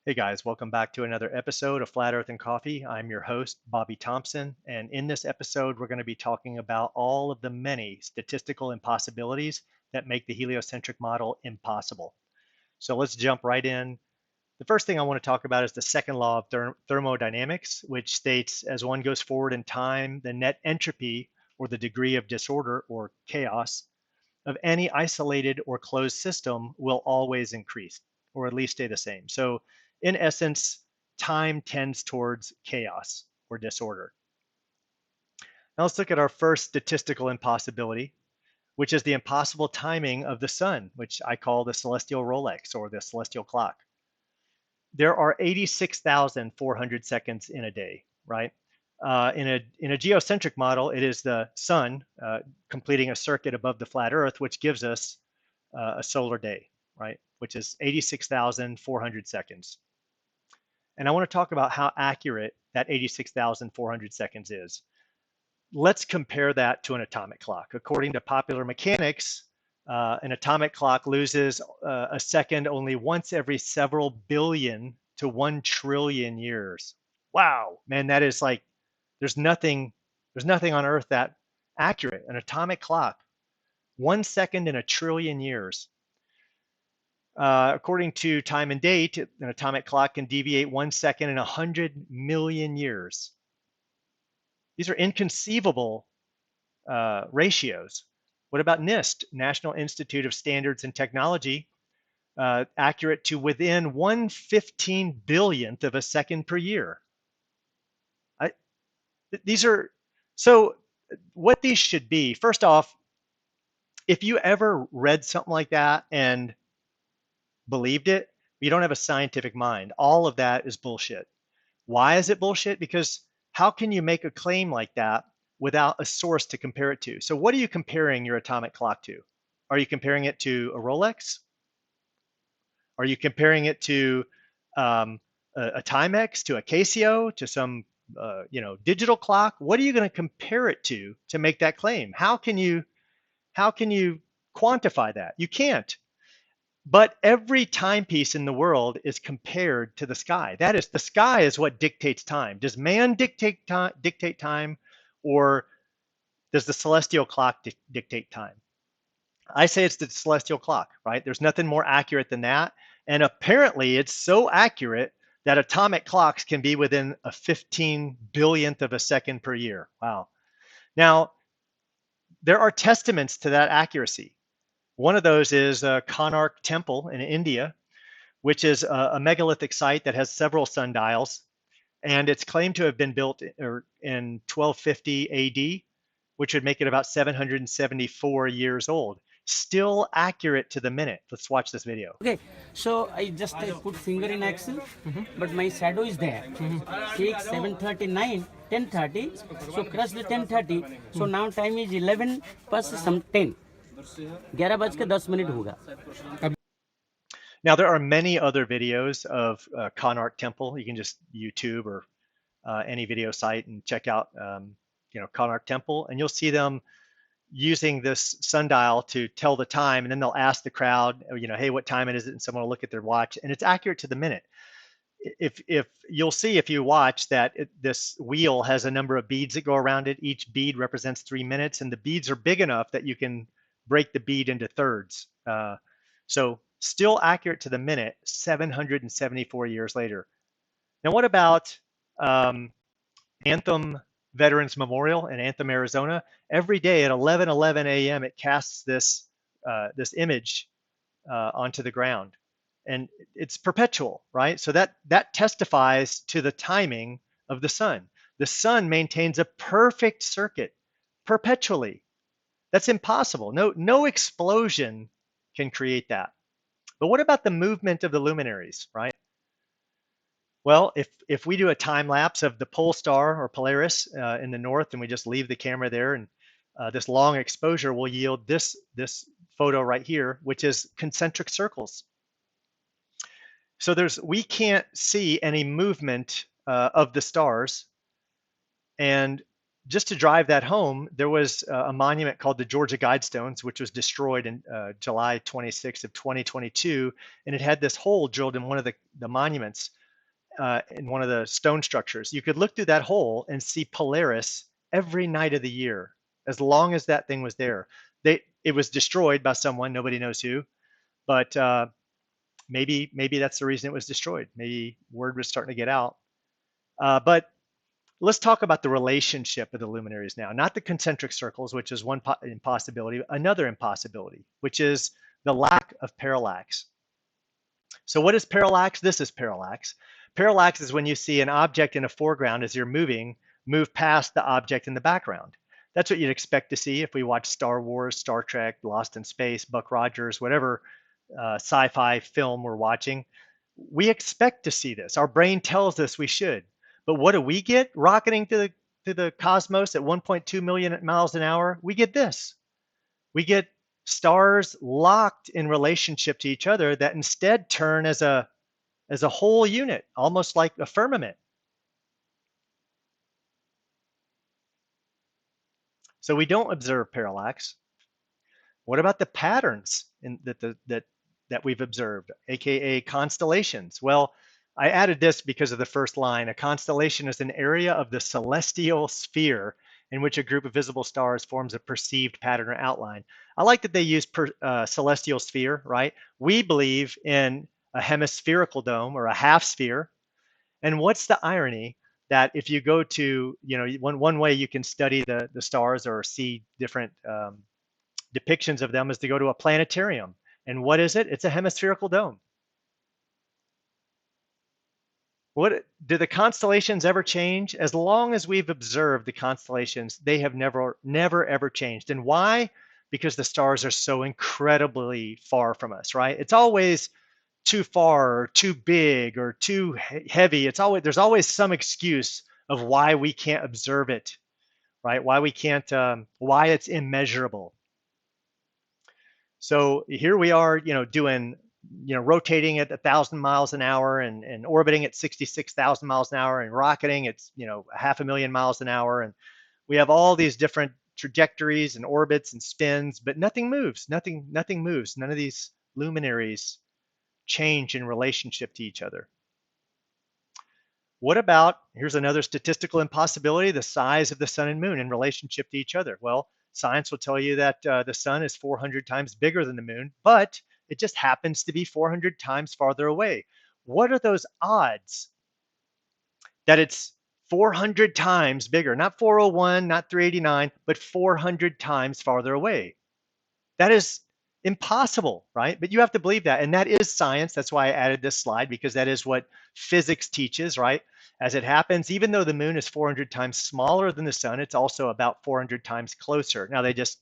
Hey guys, welcome back to another episode of Flat Earth and Coffee. I'm your host, Bobby Thompson, and in this episode, we're going to be talking about all of the many statistical impossibilities that make the heliocentric model impossible. So let's jump right in. The first thing I want to talk about is the second law of thermodynamics, which states as one goes forward in time, the net entropy, or the degree of disorder or chaos, of any isolated or closed system will always increase, or at least stay the same. So in essence, time tends towards chaos or disorder. Now let's look at our first statistical impossibility, which is the impossible timing of the sun, which I call the celestial Rolex or the celestial clock. There are 86,400 seconds in a day, right? In a geocentric model, it is the sun completing a circuit above the flat Earth, which gives us a solar day, right? Which is 86,400 seconds. And I want to talk about how accurate that 86,400 seconds is. Let's compare that to an atomic clock. According to popular mechanics, an atomic clock loses a second only once every several billion to 1 trillion years. Wow, man, that is like, there's nothing on Earth that accurate. An atomic clock, 1 second in a trillion years. According to Time and Date, an atomic clock can deviate 1 second in 100 million years. These are inconceivable ratios. What about NIST, National Institute of Standards and Technology, accurate to within 1/15 billionth of a second per year? These are, so what these should be, first off, if you ever read something like that and believed it, you don't have a scientific mind. All of that is bullshit. Why is it bullshit? Because how can you make a claim like that without a source to compare it to? So what are you comparing your atomic clock to? Are you comparing it to a Rolex? Are you comparing it to a Timex, to a Casio, to some digital clock? What are you going to compare it to make that claim? How can you quantify that? You can't. But every timepiece in the world is compared to the sky. That is, the sky is what dictates time. Does man dictate time, or does the celestial clock dictate time? I say it's the celestial clock, right? There's nothing more accurate than that. And apparently it's so accurate that atomic clocks can be within a 15 billionth of a second per year. Wow. Now, there are testaments to that accuracy. One of those is Konark Temple in India, which is a megalithic site that has several sundials, and it's claimed to have been built in 1250 AD, which would make it about 774 years old. Still accurate to the minute. Let's watch this video. Okay, so I just put finger in axle, but my shadow is there. 6, 7:39, 10:30. So cross the 10:30. So now time is 11 plus some 10. 11:10 होगा. Now there are many other videos of Konark Temple. You can just YouTube or any video site and check out Konark Temple, and you'll see them using this sundial to tell the time, and then they'll ask the crowd, hey, what time is it? And someone will look at their watch, and it's accurate to the minute. If you'll see if you watch that this wheel has a number of beads that go around it. Each bead represents 3 minutes, and the beads are big enough that you can break the bead into thirds. So still accurate to the minute, 774 years later. Now, what about Anthem Veterans Memorial in Anthem, Arizona? Every day at 11:11 a.m., it casts this image onto the ground, and it's perpetual, right? So that testifies to the timing of the sun. The sun maintains a perfect circuit perpetually. That's impossible. No explosion can create that. But what about the movement of the luminaries, right? Well, if we do a time lapse of the pole star or Polaris in the north, and we just leave the camera there, and this long exposure will yield this photo right here, which is concentric circles. So we can't see any movement of the stars. And just to drive that home, there was a monument called the Georgia Guidestones, which was destroyed in July 26th of 2022. And it had this hole drilled in one of the monuments in one of the stone structures. You could look through that hole and see Polaris every night of the year, as long as that thing was there. It was destroyed by someone, nobody knows who, but maybe that's the reason it was destroyed. Maybe word was starting to get out. But let's talk about the relationship of the luminaries now, not the concentric circles, which is one impossibility, another impossibility, which is the lack of parallax. So what is parallax? This is parallax. Parallax is when you see an object in a foreground as you're moving, move past the object in the background. That's what you'd expect to see if we watch Star Wars, Star Trek, Lost in Space, Buck Rogers, whatever sci-fi film we're watching. We expect to see this. Our brain tells us we should. But what do we get rocketing to the cosmos at 1.2 million miles an hour? We get this. We get stars locked in relationship to each other that instead turn as a whole unit, almost like a firmament. So we don't observe parallax. What about the patterns that we've observed, aka constellations? Well, I added this because of the first line. A constellation is an area of the celestial sphere in which a group of visible stars forms a perceived pattern or outline. I like that they use celestial sphere, right? We believe in a hemispherical dome or a half sphere. And what's the irony that if you go to, one way you can study the stars or see different depictions of them is to go to a planetarium. And what is it? It's a hemispherical dome. What do the constellations ever change? As long as we've observed the constellations, they have never ever changed. And why? Because the stars are so incredibly far from us, right? It's always too far or too big or too heavy. There's always some excuse of why we can't observe it, right? Why we can't, why it's immeasurable. So here we are, doing, rotating at 1,000 miles an hour and orbiting at 66,000 miles an hour and rocketing at, 500,000 miles an hour. And we have all these different trajectories and orbits and spins, but nothing moves. Nothing moves. None of these luminaries change in relationship to each other. What about, here's another statistical impossibility, the size of the sun and moon in relationship to each other? Well, science will tell you that the sun is 400 times bigger than the moon, but it just happens to be 400 times farther away. What are those odds that it's 400 times bigger? Not 401, not 389, but 400 times farther away. That is impossible, right? But you have to believe that. And that is science. That's why I added this slide, because that is what physics teaches, right? As it happens, even though the moon is 400 times smaller than the sun, it's also about 400 times closer. Now, they just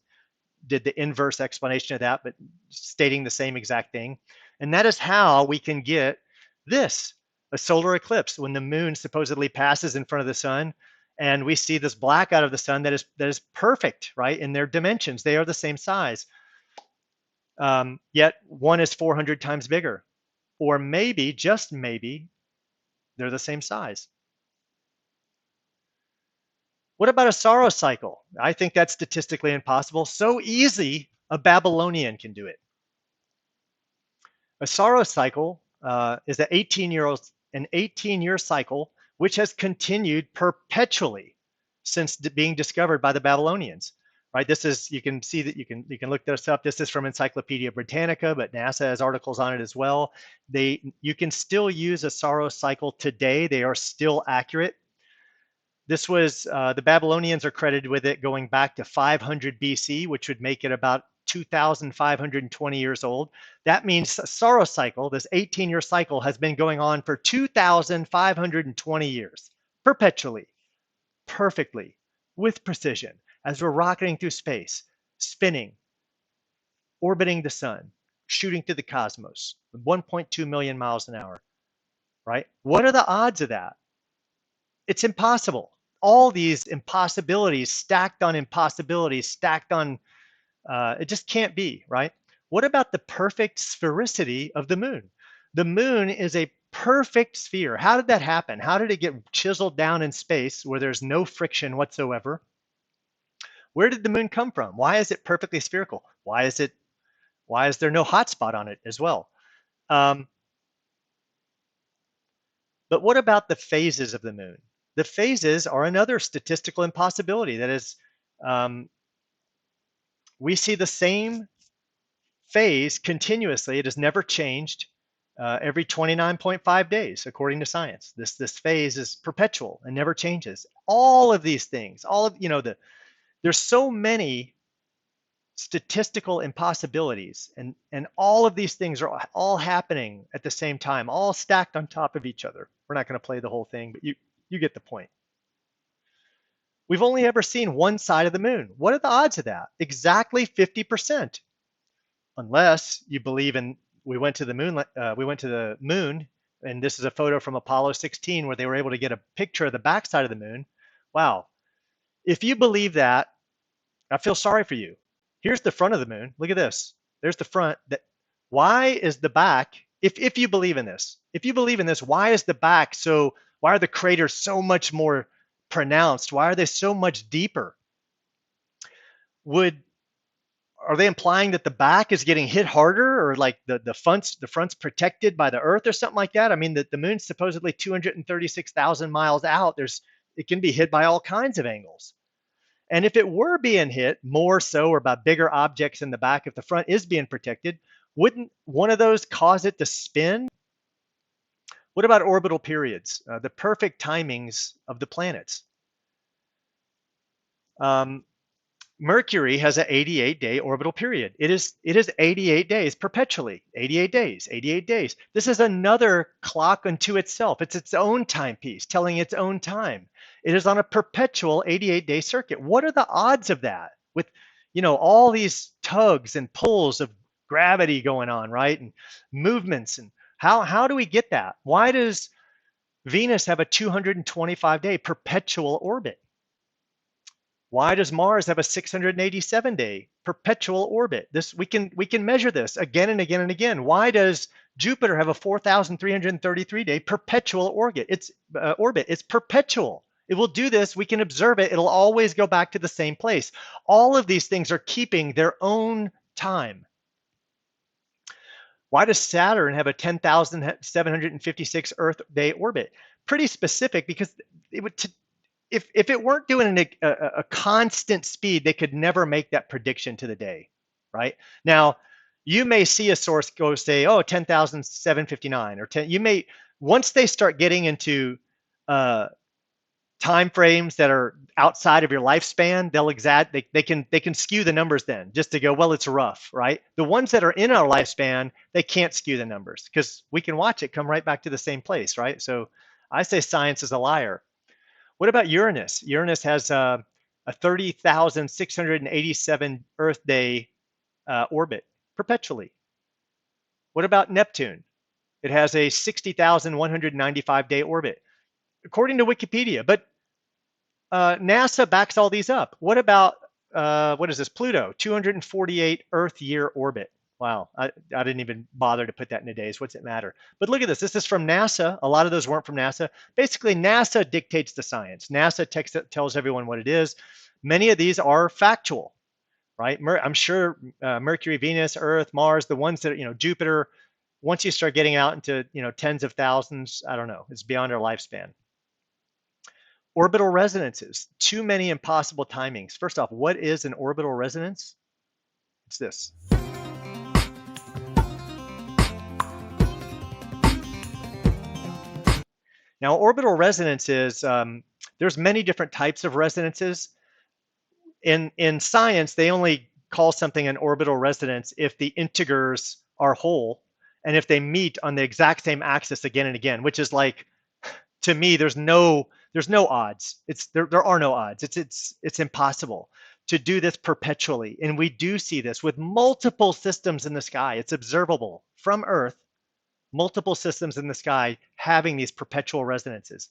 did the inverse explanation of that, but stating the same exact thing. And that is how we can get this, a solar eclipse, when the moon supposedly passes in front of the sun, and we see this blackout of the sun that is perfect, right? In their dimensions, they are the same size. Yet one is 400 times bigger, or maybe, just maybe, they're the same size. What about a Saros cycle? I think that's statistically impossible. So easy, a Babylonian can do it. A Saros cycle is an 18-year cycle which has continued perpetually since being discovered by the Babylonians. Right? This is, you can see that you can look this up. This is from Encyclopedia Britannica, but NASA has articles on it as well. You can still use a Saros cycle today. They are still accurate. This was, the Babylonians are credited with it going back to 500 BC, which would make it about 2,520 years old. That means a Saros cycle, this 18-year cycle, has been going on for 2,520 years, perpetually, perfectly, with precision, as we're rocketing through space, spinning, orbiting the sun, shooting through the cosmos, 1.2 million miles an hour, right? What are the odds of that? It's impossible. All these impossibilities stacked on impossibilities, stacked on, it just can't be, right? What about the perfect sphericity of the moon? The moon is a perfect sphere. How did that happen? How did it get chiseled down in space where there's no friction whatsoever? Where did the moon come from? Why is it perfectly spherical? Why is there no hot spot on it as well? But what about the phases of the moon? The phases are another statistical impossibility. That is, we see the same phase continuously. It has never changed every 29.5 days, according to science. This phase is perpetual and never changes. All of these things, all of, there's so many statistical impossibilities, and all of these things are all happening at the same time, all stacked on top of each other. We're not going to play the whole thing, but you get the point. We've only ever seen one side of the moon. What are the odds of that? Exactly 50%. Unless you believe in, we went to the moon, and this is a photo from Apollo 16 where they were able to get a picture of the backside of the moon. Wow. If you believe that, I feel sorry for you. Here's the front of the moon. Look at this. There's the front. Why is the back, if you believe in this, why is the back why are the craters so much more pronounced? Why are they so much deeper? Are they implying that the back is getting hit harder, or like the front's protected by the Earth or something like that? I mean, the moon's supposedly 236,000 miles out. It can be hit by all kinds of angles. And if it were being hit more so, or by bigger objects in the back, if the front is being protected, wouldn't one of those cause it to spin? What about orbital periods, the perfect timings of the planets? Mercury has an 88-day orbital period. It is 88 days perpetually, 88 days, 88 days. This is another clock unto itself. It's its own timepiece telling its own time. It is on a perpetual 88-day circuit. What are the odds of that with, all these tugs and pulls of gravity going on, right? And movements, and how do we get that? Why does Venus have a 225-day perpetual orbit? Why does Mars have a 687-day perpetual orbit? We can measure this again and again and again. Why does Jupiter have a 4,333-day perpetual orbit? It's perpetual. It will do this. We can observe it. It'll always go back to the same place. All of these things are keeping their own time. Why does Saturn have a 10,756 Earth day orbit? Pretty specific, because it would. If it weren't doing a constant speed, they could never make that prediction to the day, right? Now, you may see a source go say, oh, 10,759 or 10. You may, once they start getting into time frames that are outside of your lifespan, they can skew the numbers then, just to go, well, it's rough, right? The ones that are in our lifespan, they can't skew the numbers because we can watch it come right back to the same place, right? So I say science is a liar. What about Uranus? Uranus has a 30,687 Earth day orbit perpetually. What about Neptune? It has a 60,195 day orbit, according to Wikipedia. But NASA backs all these up. What about, what is this, Pluto? 248 Earth year orbit. Wow, I didn't even bother to put that into days. What's it matter? But look at this. This is from NASA. A lot of those weren't from NASA. Basically, NASA dictates the science. NASA tells everyone what it is. Many of these are factual, right? I'm sure Mercury, Venus, Earth, Mars, the ones that, Jupiter, once you start getting out into, tens of thousands, I don't know, it's beyond our lifespan. Orbital resonances, too many impossible timings. First off, what is an orbital resonance? It's this. Now, orbital resonances, there's many different types of resonances. In science, they only call something an orbital resonance if the integers are whole and if they meet on the exact same axis again and again, which is like, to me, there's no odds. There are no odds. It's impossible to do this perpetually. And we do see this with multiple systems in the sky. It's observable from Earth. Multiple systems in the sky having these perpetual resonances.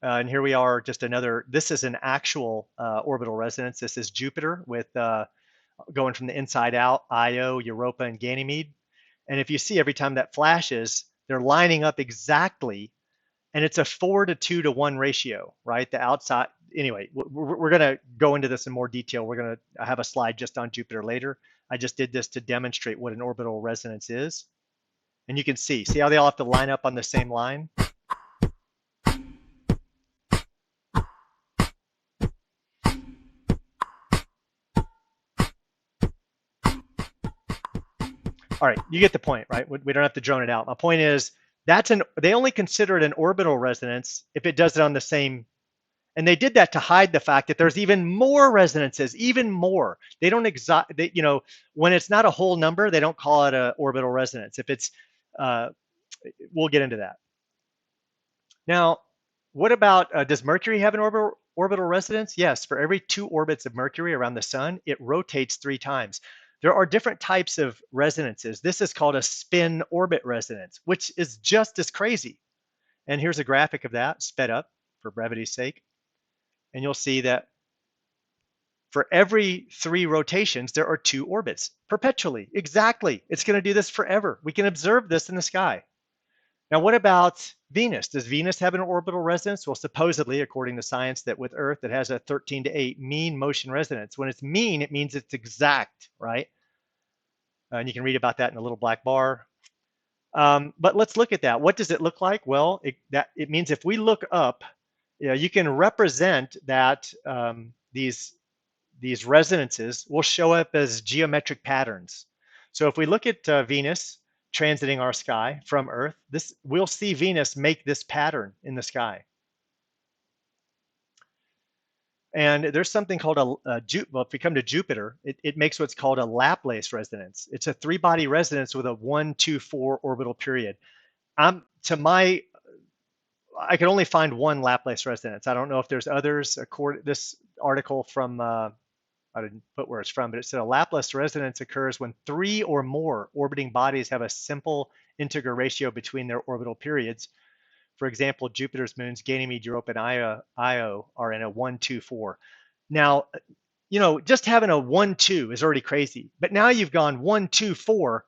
And here we are, just another, this is an actual orbital resonance. This is Jupiter with going from the inside out, Io, Europa, and Ganymede. And if you see every time that flashes, they're lining up exactly, and it's a 4-to-2-to-1 ratio, right? The outside, anyway, we're gonna go into this in more detail. I have a slide just on Jupiter later. I just did this to demonstrate what an orbital resonance is. And you can see how they all have to line up on the same line? All right, you get the point, right? We don't have to drone it out. My point is they only consider it an orbital resonance if it does it on the same, and they did that to hide the fact that there's even more resonances, even more. They don't when it's not a whole number, they don't call it an orbital resonance. If it's, we'll get into that. Now, what about, does Mercury have an orbital resonance? Yes, for every 2 orbits of Mercury around the sun, it rotates 3 times. There are different types of resonances. This is called a spin orbit resonance, which is just as crazy. And here's a graphic of that, sped up for brevity's sake. And you'll see that for every 3 rotations, there are 2 orbits perpetually. Exactly. It's going to do this forever. We can observe this in the sky. Now, what about Venus? Does Venus have an orbital resonance? Well, supposedly, according to science, that with Earth, it has a 13-to-8 mean motion resonance. When it's mean, it means it's exact, right? And you can read about that in the little black bar. But let's look at that. What does it look like? Well, it means if we look up, you can represent that these resonances will show up as geometric patterns. So if we look at Venus transiting our sky from Earth, we'll see Venus make this pattern in the sky. And there's something called well, if we come to Jupiter, it makes what's called a Laplace resonance. It's a 3-body resonance with a 1, 2, 4 orbital period. I could only find one Laplace resonance. I don't know if there's others. This article from, I didn't put where it's from, but it said a Laplace resonance occurs when 3 or more orbiting bodies have a simple integer ratio between their orbital periods. For example, Jupiter's moons Ganymede, Europa, and Io are in a 1, 2, 4. Now, just having a 1, 2 is already crazy. But now you've gone 1, 2, 4.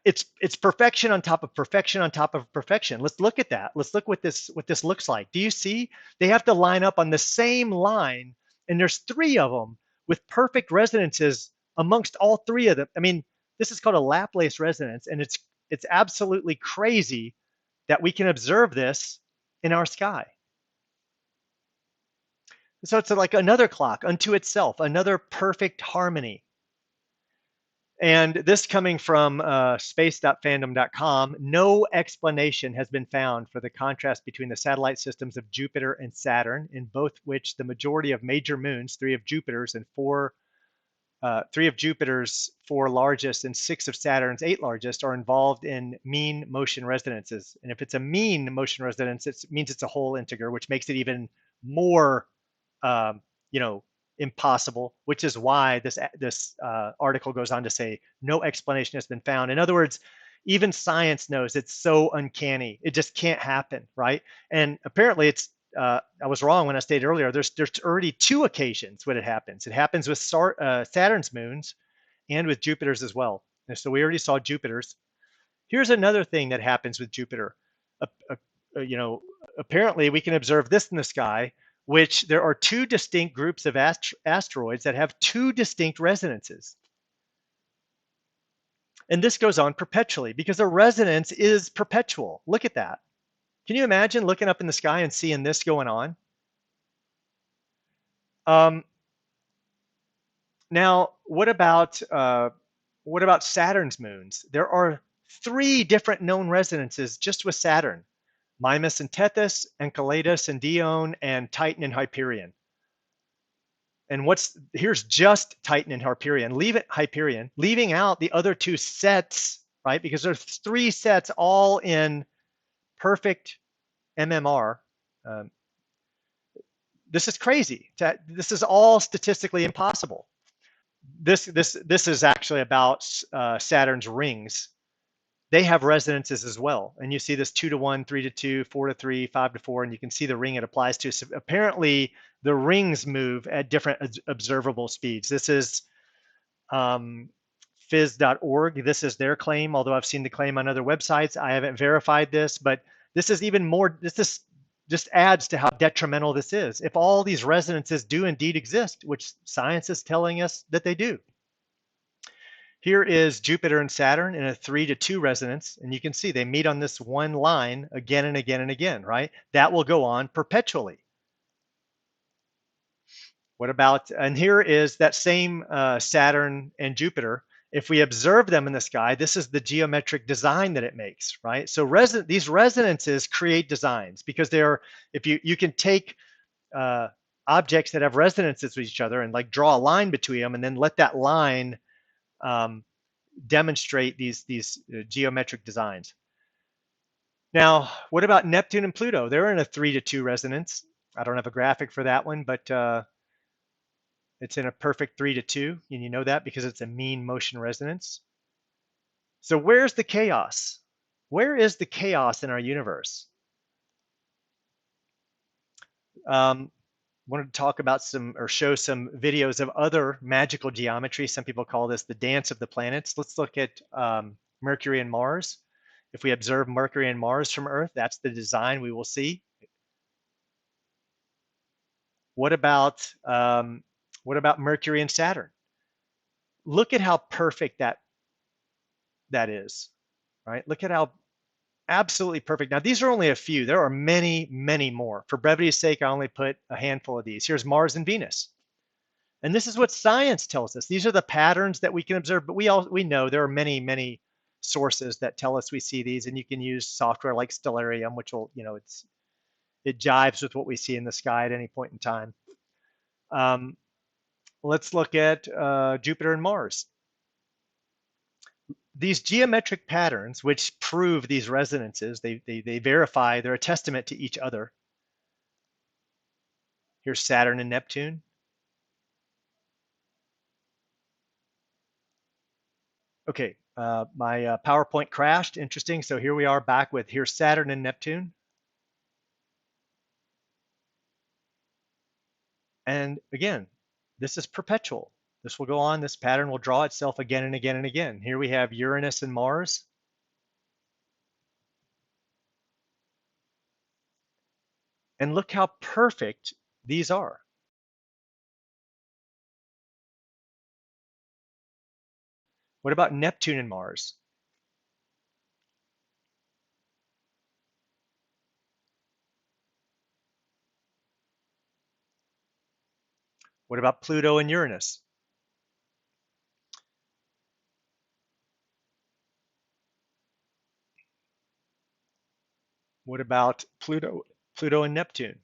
It's perfection on top of perfection on top of perfection. Let's look at that. Let's look what this looks like. Do you see? They have to line up on the same line, and there's 3 of them with perfect resonances amongst all 3 of them. I mean, this is called a Laplace resonance, and it's absolutely crazy that we can observe this in our sky. So it's like another clock unto itself, another perfect harmony. And this coming from space.fandom.com, no explanation has been found for the contrast between the satellite systems of Jupiter and Saturn, in both which the majority of major moons, 3 of Jupiter's and 4 largest and 6 of Saturn's 8 largest, are involved in mean motion resonances. And if it's a mean motion resonance, it means it's a whole integer, which makes it even more, impossible, which is why this article goes on to say no explanation has been found. In other words, even science knows it's so uncanny. It just can't happen, right? And apparently it's, I was wrong when I stated earlier, there's already 2 occasions when it happens. It happens with Saturn's moons and with Jupiter's as well. And so we already saw Jupiter's. Here's another thing that happens with Jupiter. Apparently we can observe this in the sky, which there are 2 distinct groups of asteroids that have 2 distinct resonances. And this goes on perpetually because a resonance is perpetual. Look at that. Can you imagine looking up in the sky and seeing this going on? Now, what about Saturn's moons? There are 3 different known resonances just with Saturn: Mimas and Tethys, Enceladus and Dione, and Titan and Hyperion. And here's just Titan and Hyperion, leaving out the other 2 sets, right? Because there's 3 sets all in perfect MMR. This is crazy. This is all statistically impossible. This is actually about Saturn's rings. They have resonances as well. And you see this 2 to 1, 3 to 2, 4 to 3, 5 to 4, and you can see the ring it applies to. So apparently the rings move at different observable speeds. This is phys.org. This is their claim, although I've seen the claim on other websites. I haven't verified this, but this is even more, this just adds to how detrimental this is. If all these resonances do indeed exist, which science is telling us that they do. Here is Jupiter and Saturn in a 3-2 resonance, and you can see they meet on this one line again and again and again, right? That will go on perpetually. What about, and here is that same Saturn and Jupiter. If we observe them in the sky, this is the geometric design that it makes, right? So these resonances create designs because they're, if you can take objects that have resonances with each other and like draw a line between them and then let that line demonstrate these geometric designs. Now, what about Neptune and Pluto? They're in a 3-2 resonance. I don't have a graphic for that one, but it's in a perfect 3-2, and you know that because it's a mean motion resonance. So where's the chaos? Where is the chaos in our universe? Wanted to talk about some, or show some videos of other magical geometry. Some people call this the dance of the planets. Let's look at Mercury and Mars. If we observe Mercury and Mars from Earth, that's the design we will see. What about Mercury and Saturn? Look at how perfect that is, right? Look at how absolutely perfect. Now, these are only a few. There are many, many more. For brevity's sake, I only put a handful of these. Here's Mars and Venus. And this is what science tells us. These are the patterns that we can observe, but we know there are many, many sources that tell us we see these, and you can use software like Stellarium, which will, it jives with what we see in the sky at any point in time. Let's look at Jupiter and Mars. These geometric patterns, which prove these resonances, they verify, they're a testament to each other. Here's Saturn and Neptune. Okay, my PowerPoint crashed, interesting. So here we are back with, here's Saturn and Neptune. And again, this is perpetual. This will go on, this pattern will draw itself again and again and again. Here we have Uranus and Mars. And look how perfect these are. What about Neptune and Mars? What about Pluto and Uranus? What about Pluto and Neptune?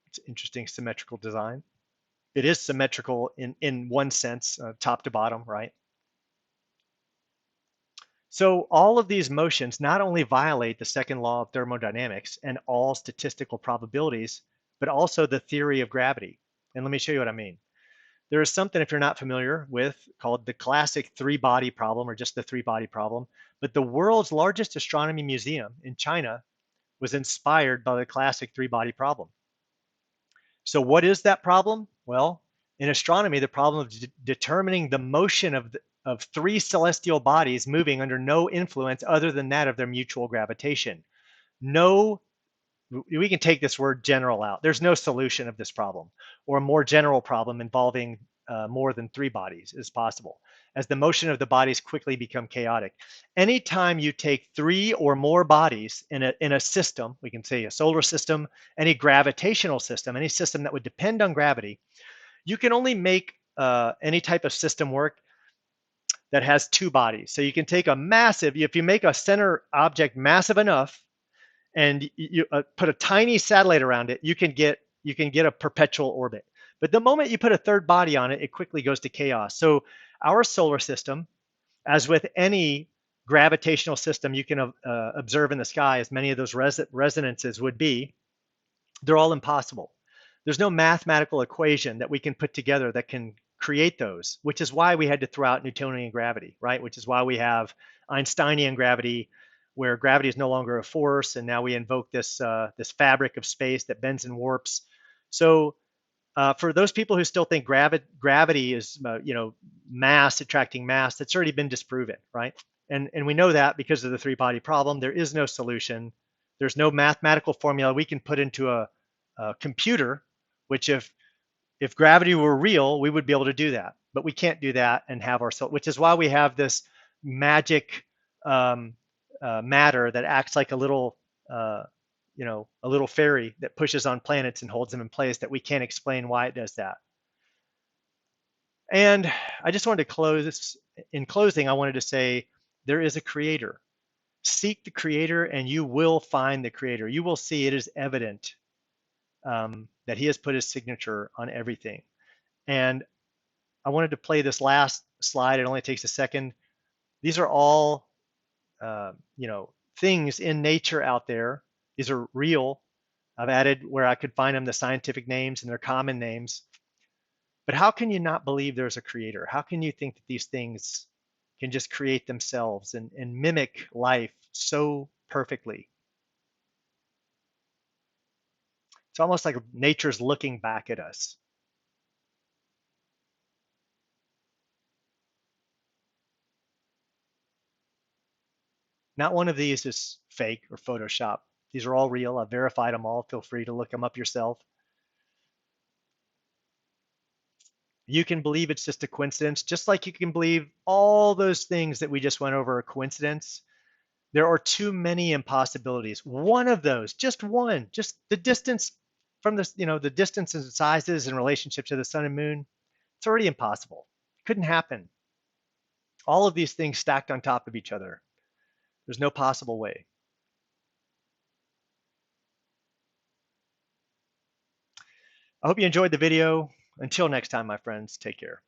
It's an interesting symmetrical design. It is symmetrical in one sense, top to bottom, right? So all of these motions not only violate the second law of thermodynamics and all statistical probabilities, but also the theory of gravity. And let me show you what I mean. There is something, if you're not familiar with, called the classic three-body problem, or just the three-body problem. But the world's largest astronomy museum in China was inspired by the classic three-body problem. So what is that problem? Well, in astronomy, the problem of determining the motion of three celestial bodies moving under no influence other than that of their mutual gravitation. No, we can take this word general out. There's no solution of this problem, or a more general problem involving more than three bodies is possible, as the motion of the bodies quickly become chaotic. Anytime you take three or more bodies in a system, we can say a solar system, any gravitational system, any system that would depend on gravity, you can only make any type of system work that has two bodies. So you can take a massive, if you make a center object massive enough, and you put a tiny satellite around it, you can get a perpetual orbit. But the moment you put a third body on it, it quickly goes to chaos. So our solar system, as with any gravitational system you can observe in the sky, as many of those resonances would be, they're all impossible. There's no mathematical equation that we can put together that can create those, which is why we had to throw out Newtonian gravity, right? Which is why we have Einsteinian gravity, where gravity is no longer a force, and now we invoke this this fabric of space that bends and warps. So for those people who still think gravity is mass attracting mass, that's already been disproven, right? And we know that because of the three-body problem. There is no solution. There's no mathematical formula we can put into a computer, which if gravity were real, we would be able to do that. But we can't do that and have our soul, which is why we have this magic matter that acts like a little, a little fairy that pushes on planets and holds them in place, that we can't explain why it does that. And I just wanted to close. In closing, I wanted to say there is a creator. Seek the creator and you will find the creator. You will see it is evident that he has put his signature on everything. And I wanted to play this last slide. It only takes a second. These are all, things in nature out there. These are real. I've added where I could find them the scientific names and their common names. But how can you not believe there's a creator? How can you think that these things can just create themselves and mimic life so perfectly? It's almost like nature's looking back at us. Not one of these is fake or Photoshop. These are all real. I've verified them all. Feel free to look them up yourself. You can believe it's just a coincidence, just like you can believe all those things that we just went over are coincidence. There are too many impossibilities. One of those, just one, just the distance from the, the distance and sizes in relationship to the sun and moon, it's already impossible. Couldn't happen. All of these things stacked on top of each other. There's no possible way. I hope you enjoyed the video. Until next time, my friends, take care.